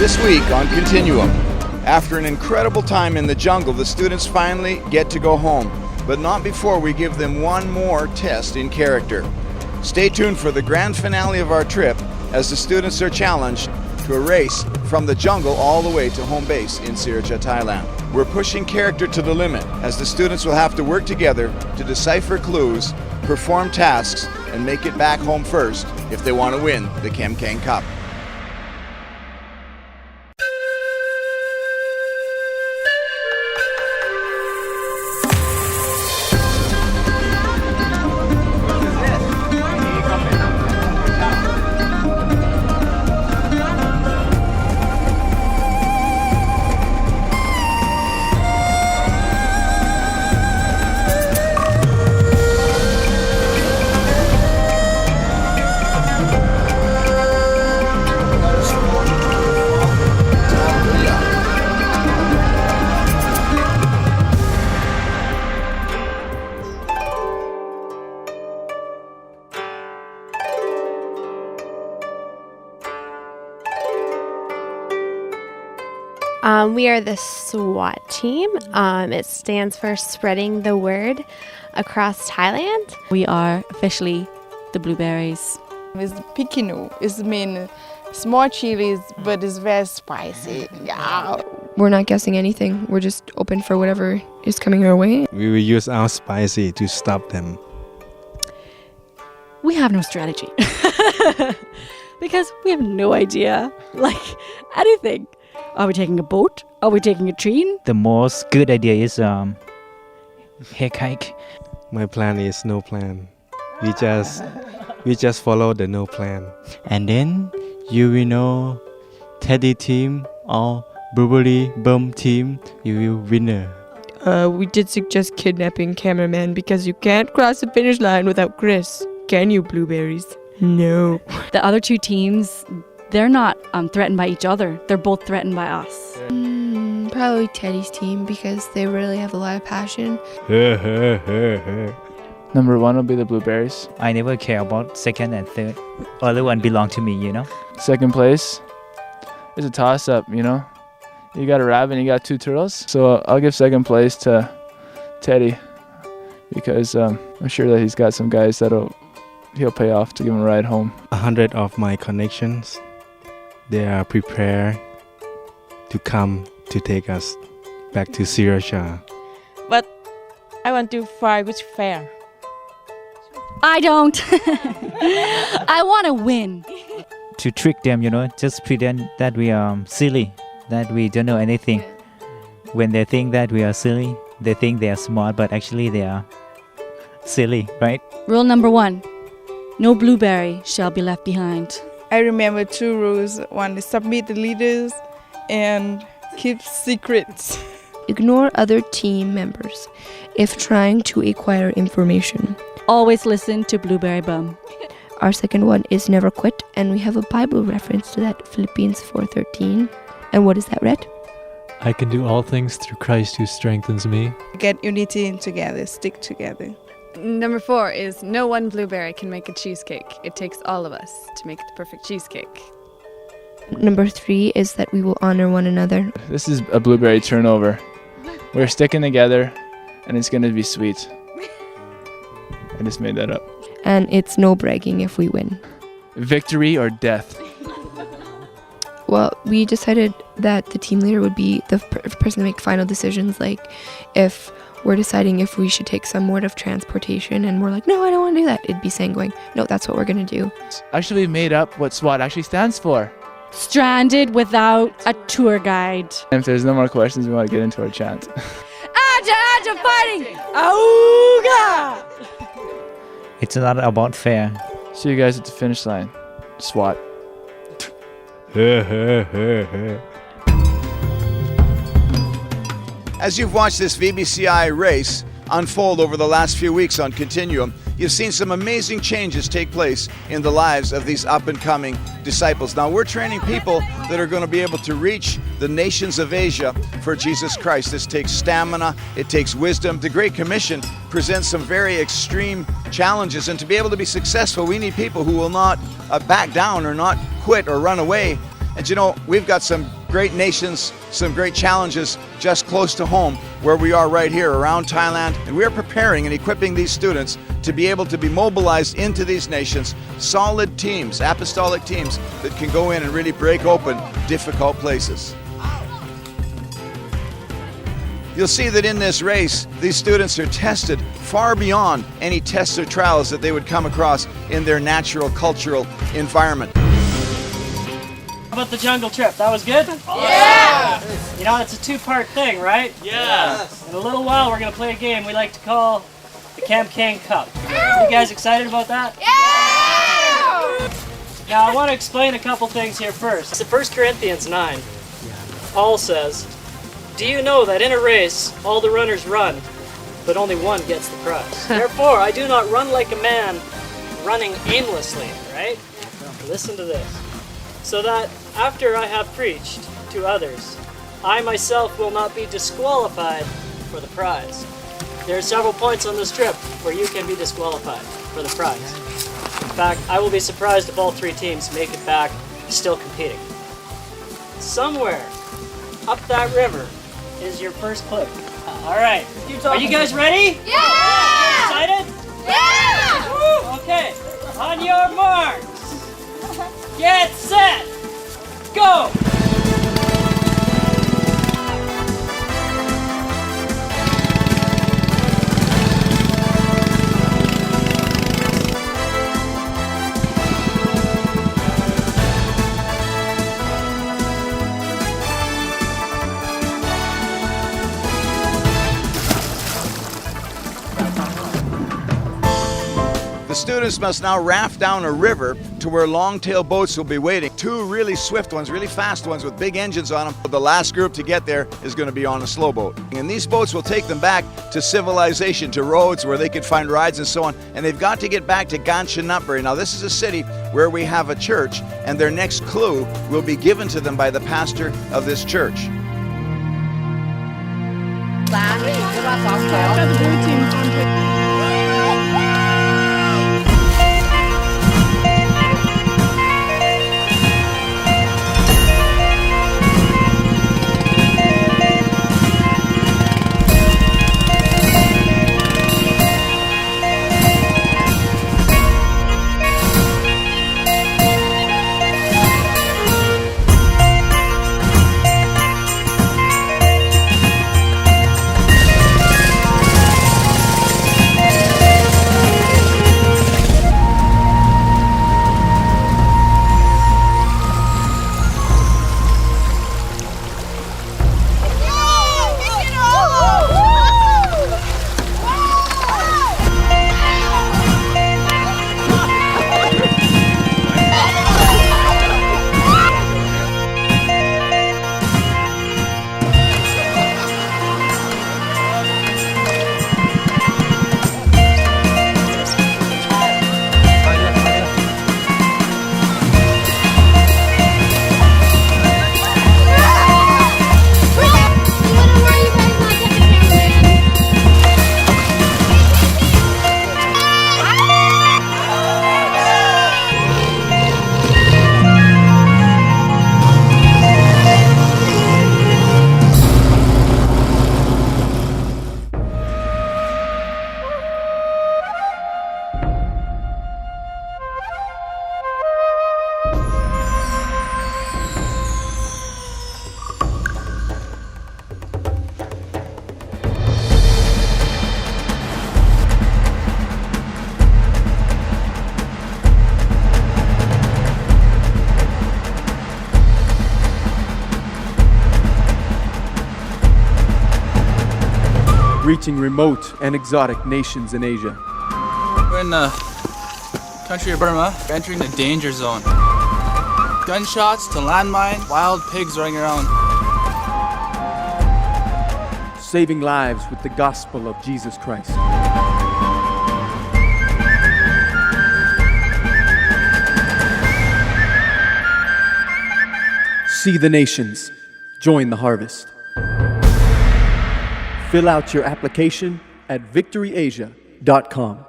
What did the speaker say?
This week on Continuum, after an incredible time in the jungle, the students finally get to go home, but not before we give them one more test in character. Stay tuned for the grand finale of our trip as the students are challenged to a race from the jungle all the way to home base in Sriracha, Thailand. We're pushing character to the limit as the students will have to work together to decipher clues, perform tasks, and make it back home first if they want to win the Kemkheng Cup. We are the SWAT team. It stands for Spreading the Word Across Thailand. We are officially the Blueberries. It's picino. It means small chilies, but it's very spicy. Yeah. We're not guessing anything. We're just open for whatever is coming our way. We will use our spicy to stop them. We have no strategy because we have no idea, anything. Are we taking a boat? Are we taking a train? The most good idea is hike. My plan is no plan. We just follow the no plan. And then you will know Teddy team or Blueberry Bum team, you will winner. We did suggest kidnapping cameraman because you can't cross the finish line without Chris. Can you, Blueberries? No. The other two teams, they're not threatened by each other. They're both threatened by us. Probably Teddy's team because they really have a lot of passion. Number one will be the Blueberries. I never care about second and third. Other one belong to me, you know. Second place is a toss-up, you know. You got a rabbit and you got two turtles. So I'll give second place to Teddy because I'm sure that he's got some guys he'll pay off to give him a ride home. 100 of my connections, they are prepared to come to take us back to Sriracha. But I want to fly with fair. I don't. I want to win. To trick them, you know, just pretend that we are silly, that we don't know anything. When they think that we are silly, they think they are smart, but actually they are silly, right? Rule number 1. No blueberry shall be left behind. I remember 2 rules. One is submit the leaders and keep secrets. Ignore other team members if trying to acquire information. Always listen to Blueberry Bum. Our second one is never quit, and we have a Bible reference to that, Philippians 4:13. And what is that, Red? I can do all things through Christ who strengthens me. Get unity together, stick together. Number 4 is no one blueberry can make a cheesecake. It takes all of us to make the perfect cheesecake. Number 3 is that we will honor one another. This is a blueberry turnover. We're sticking together and it's going to be sweet. I just made that up. And it's no bragging if we win. Victory or death. Well, we decided that the team leader would be the person to make final decisions, like if we're deciding if we should take some mode of transportation and we're like, no, I don't want to do that. It'd be saying going, no, that's what we're going to do. Actually, we made up what SWAT actually stands for. Stranded without a tour guide. And if there's no more questions, we want to get into our chant. Aja fighting! Auga! It's not about fair. See you guys at the finish line. SWAT. As you've watched this VBCI race unfold over the last few weeks on Continuum, you've seen some amazing changes take place in the lives of these up-and-coming disciples. Now, we're training people that are going to be able to reach the nations of Asia for Jesus Christ. This takes stamina, it takes wisdom. The Great Commission presents some very extreme challenges, and to be able to be successful, we need people who will not back down or not quit or run away. And you know, we've got some great nations, some great challenges just close to home where we are right here around Thailand. And we are preparing and equipping these students to be able to be mobilized into these nations, solid teams, apostolic teams that can go in and really break open difficult places. You'll see that in this race, these students are tested far beyond any tests or trials that they would come across in their natural cultural environment. How about the jungle trip? That was good? Yeah! You know, it's a two-part thing, right? Yeah! In a little while, we're going to play a game we like to call the Kemkheng Cup. You guys excited about that? Yeah! Now, I want to explain a couple things here first. In 1 Corinthians 9, Paul says, "Do you know that in a race, all the runners run, but only one gets the prize? Therefore, I do not run like a man running aimlessly," right? Listen to this. "So that after I have preached to others, I myself will not be disqualified for the prize." There are several points on this trip where you can be disqualified for the prize. In fact, I will be surprised if all three teams make it back still competing. Somewhere up that river is your first clip. All right. Are you guys ready? Yeah! Excited? Yeah! Woo! Okay. On your marks. Get set. Go! The students must now raft down a river to where long-tail boats will be waiting. Two really swift ones, really fast ones with big engines on them. The last group to get there is going to be on a slow boat. And these boats will take them back to civilization, to roads where they could find rides and so on. And they've got to get back to Kanchanaburi. Now this is a city where we have a church, and their next clue will be given to them by the pastor of this church. reaching remote and exotic nations in Asia. We're in the country of Burma, entering the danger zone. Gunshots to landmine, wild pigs running around. Saving lives with the gospel of Jesus Christ. See the nations. Join the harvest. Fill out your application at victoryasia.com.